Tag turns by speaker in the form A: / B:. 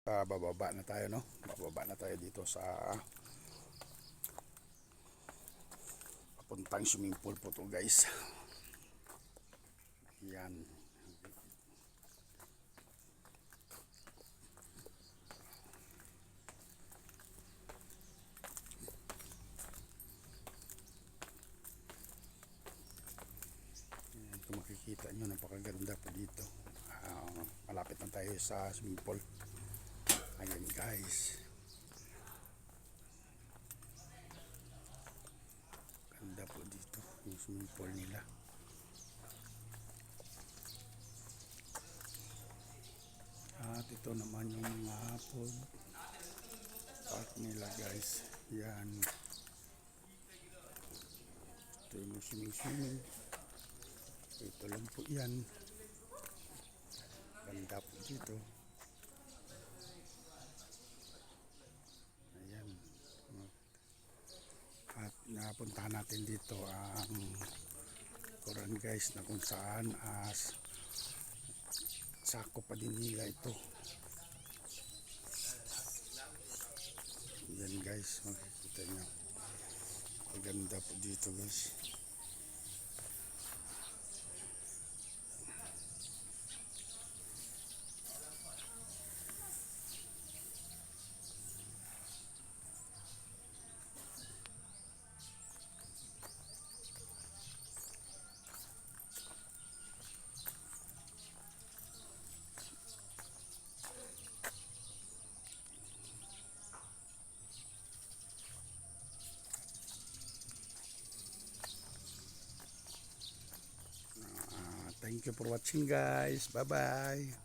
A: Bababa na tayo, no? Bababa na tayo dito sa papuntang swimming pool po to, guys. Yan. Yan, kung makikita nyo, napakaganda po dito. Malapit na tayo sa swimming pool. Ayan, guys. Ganda po dito yung swimming pool nila. At ito naman yung mga food park nila, guys. Yan. Ito yung swimming. Ito lang po yan. Ganda po dito. Ayan. At napuntahan natin dito ang Koran, guys, na kung saan sako pa din nila ito. Yan, guys, makikita nyo. Maganda po dito, guys. Thank you for watching, guys. Bye bye.